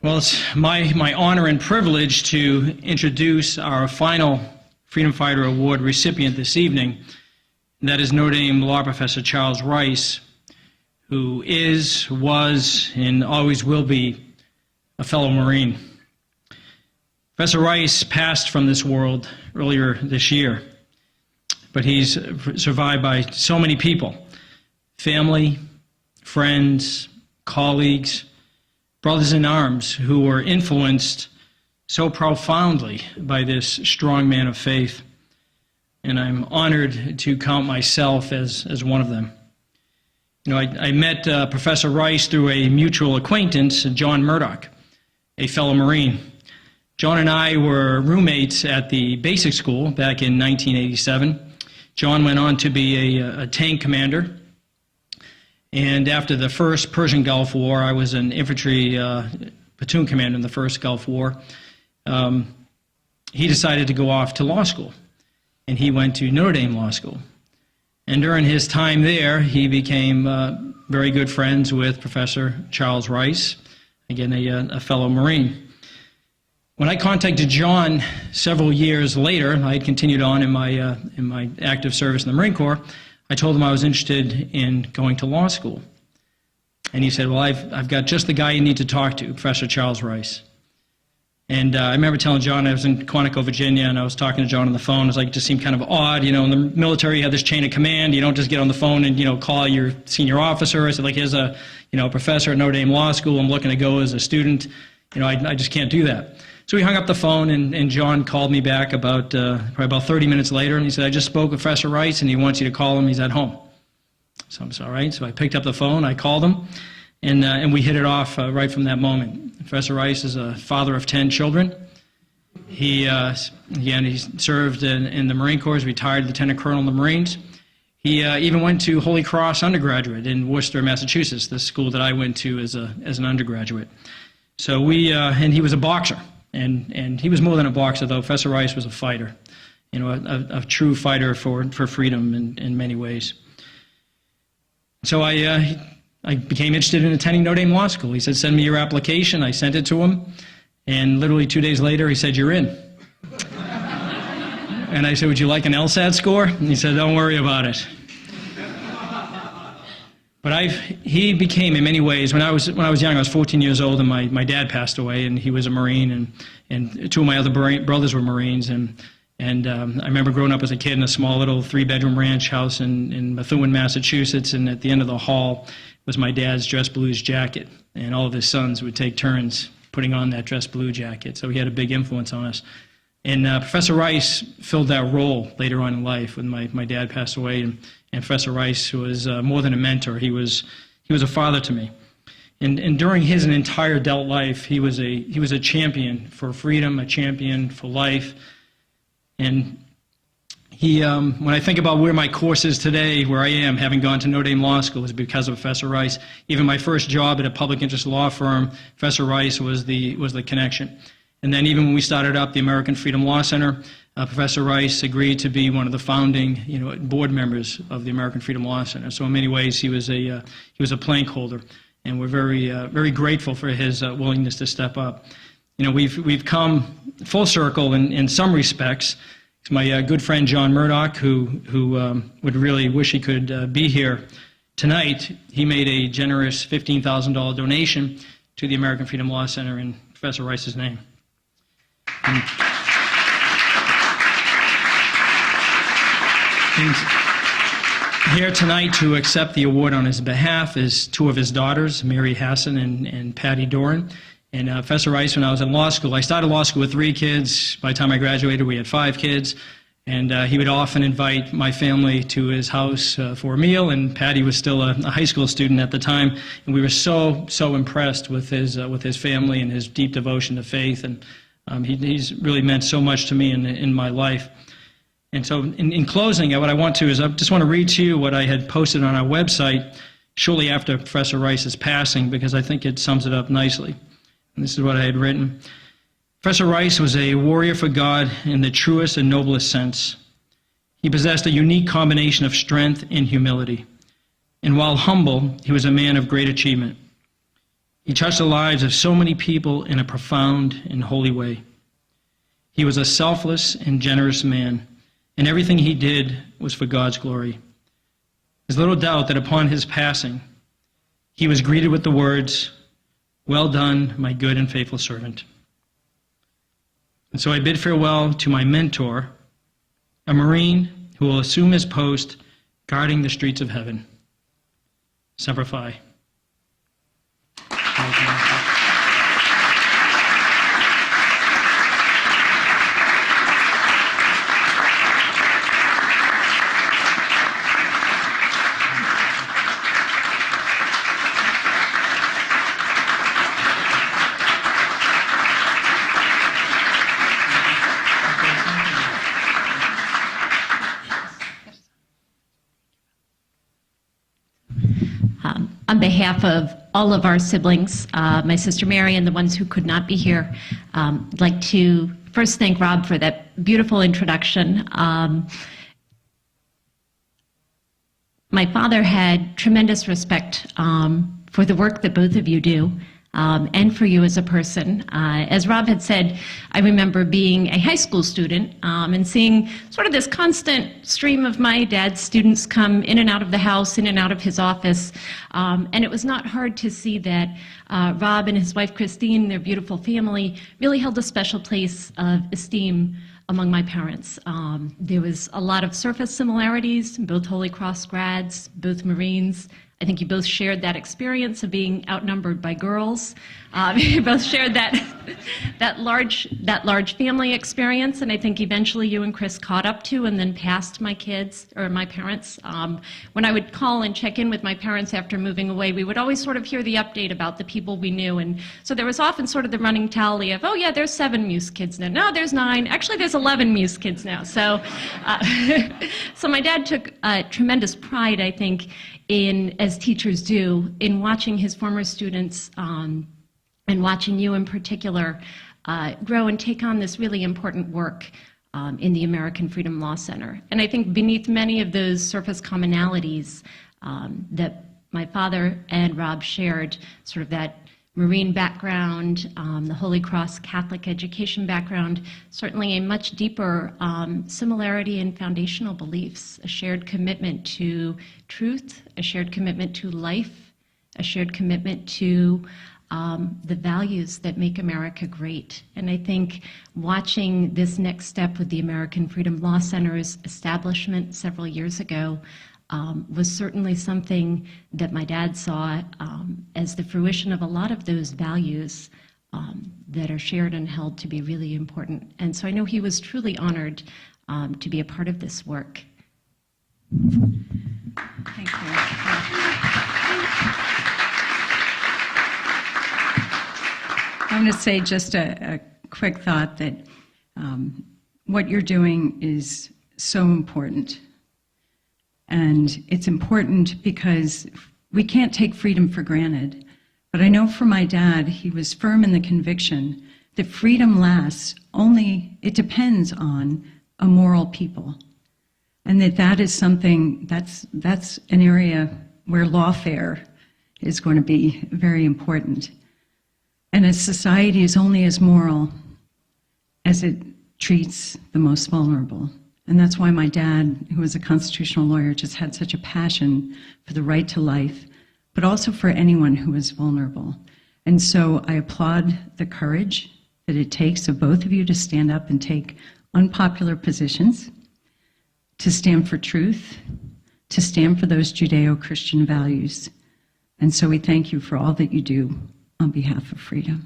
Well, it's my honor and privilege to introduce our final Freedom Fighter Award recipient this evening. And that is Notre Dame law professor Charles Rice, who is, was, and always will be a fellow Marine. Professor Rice passed from this world earlier this year, but he's survived by so many people, family, friends, colleagues, brothers in arms who were influenced so profoundly by this strong man of faith. And I'm honored to count myself as one of them. You know, I met Professor Rice through a mutual acquaintance, John Murdoch, a fellow Marine. John and I were roommates at the basic school back in 1987. John went on to be a tank commander. And after the first Persian Gulf War, I was an infantry platoon commander in the first Gulf War. He decided to go off to law school, and he went to Notre Dame Law School. And during his time there, he became very good friends with Professor Charles Rice, again, a fellow Marine. When I contacted John several years later, I had continued on in my active service in the Marine Corps. I told him I was interested in going to law school. And he said, well, I've got just the guy you need to talk to, Professor Charles Rice. And I remember telling John I was in Quantico, Virginia, and I was talking to John on the phone. It was like, it just seemed kind of odd. You know, in the military, you have this chain of command. You don't just get on the phone and, you know, call your senior officer. I said, like, here's a, professor at Notre Dame Law School. I'm looking to go as a student. You know, I just can't do that. So we hung up the phone, and John called me back probably about 30 minutes later, and he said, I just spoke with Professor Rice, and he wants you to call him. He's at home. So I'm all right. So I picked up the phone, I called him, and we hit it off right from that moment. Professor Rice is a father of 10 children. He served in the Marine Corps, retired lieutenant colonel in the Marines. He even went to Holy Cross undergraduate in Worcester, Massachusetts, the school that I went to as an undergraduate. So and he was a boxer. And he was more than a boxer, though. Professor Rice was a fighter, a true fighter for freedom in many ways. So I became interested in attending Notre Dame Law School. He said, send me your application. I sent it to him, and literally 2 days later, he said, you're in. And I said, would you like an LSAT score? And he said, don't worry about it. But he became, in many ways, when I was young, I was 14 years old, and my dad passed away, and he was a Marine, and two of my other brothers were Marines, and I remember growing up as a kid in a small little 3-bedroom ranch house in Methuen, Massachusetts, and at the end of the hall was my dad's dress blues jacket, and all of his sons would take turns putting on that dress blue jacket, so he had a big influence on us. And Professor Rice filled that role later on in life when my dad passed away, and Professor Rice was more than a mentor. He was a father to me. And during his entire adult life, he was a champion for freedom, a champion for life. And when I think about where my course is today, where I am, having gone to Notre Dame Law School, is because of Professor Rice. Even my first job at a public interest law firm, Professor Rice was the connection. And then even when we started up the American Freedom Law Center, Professor Rice agreed to be one of the founding, board members of the American Freedom Law Center. So in many ways, he was a plank holder, and we're very grateful for his willingness to step up. We've come full circle in some respects. It's my good friend John Murdoch, who would really wish he could be here tonight. He made a generous $15,000 donation to the American Freedom Law Center in Professor Rice's name. And here tonight to accept the award on his behalf is two of his daughters, Mary Hasson and Patty Doran. And Professor Rice, when I was in law school, I started law school with 3 kids. By the time I graduated, we had 5 kids. And he would often invite my family to his house for a meal, and Patty was still a high school student at the time. And we were so impressed with his family and his deep devotion to faith. And he's really meant so much to me in my life. And so in closing, what I want to is I just want to read to you what I had posted on our website shortly after Professor Rice's passing, because I think it sums it up nicely. And this is what I had written. Professor Rice was a warrior for God in the truest and noblest sense. He possessed a unique combination of strength and humility. And while humble, he was a man of great achievement. He touched the lives of so many people in a profound and holy way. He was a selfless and generous man, and everything he did was for God's glory. There's little doubt that upon his passing, he was greeted with the words, "Well done, my good and faithful servant." And so I bid farewell to my mentor, a Marine who will assume his post guarding the streets of heaven. Semper Fi. On behalf of all of our siblings, my sister Mary and the ones who could not be here, I'd like to first thank Rob for that beautiful introduction. My father had tremendous respect for the work that both of you do, and for you as a person. As Rob had said, I remember being a high school student and seeing sort of this constant stream of my dad's students come in and out of the house, in and out of his office. And it was not hard to see that Rob and his wife Christine, their beautiful family, really held a special place of esteem among my parents. There was a lot of surface similarities, both Holy Cross grads, both Marines. I think you both shared that experience of being outnumbered by girls. You both shared that large family experience, and I think eventually you and Chris caught up to and then passed my kids, or my parents. When I would call and check in with my parents after moving away, we would always sort of hear the update about the people we knew, and so there was often sort of the running tally of, oh yeah, there's 7 Muise kids now. No, there's 9. Actually, there's 11 Muise kids now. So, so my dad took tremendous pride, I think, as teachers do, in watching his former students and watching you in particular grow and take on this really important work in the American Freedom Law Center. And I think beneath many of those surface commonalities that my father and Rob shared, sort of that Marine background, the Holy Cross Catholic education background, certainly a much deeper similarity in foundational beliefs, a shared commitment to truth, a shared commitment to life, a shared commitment to the values that make America great. And I think watching this next step with the American Freedom Law Center's establishment several years ago was certainly something that my dad saw as the fruition of a lot of those values that are shared and held to be really important. And so I know he was truly honored to be a part of this work. Thank you. I want to say just a quick thought that what you're doing is so important. And it's important because we can't take freedom for granted. But I know for my dad, he was firm in the conviction that freedom lasts only, it depends on a moral people. And that is something, that's an area where lawfare is going to be very important. And a society is only as moral as it treats the most vulnerable. And that's why my dad, who was a constitutional lawyer, just had such a passion for the right to life, but also for anyone who is vulnerable. And so I applaud the courage that it takes of both of you to stand up and take unpopular positions, to stand for truth, to stand for those Judeo-Christian values. And so we thank you for all that you do on behalf of freedom.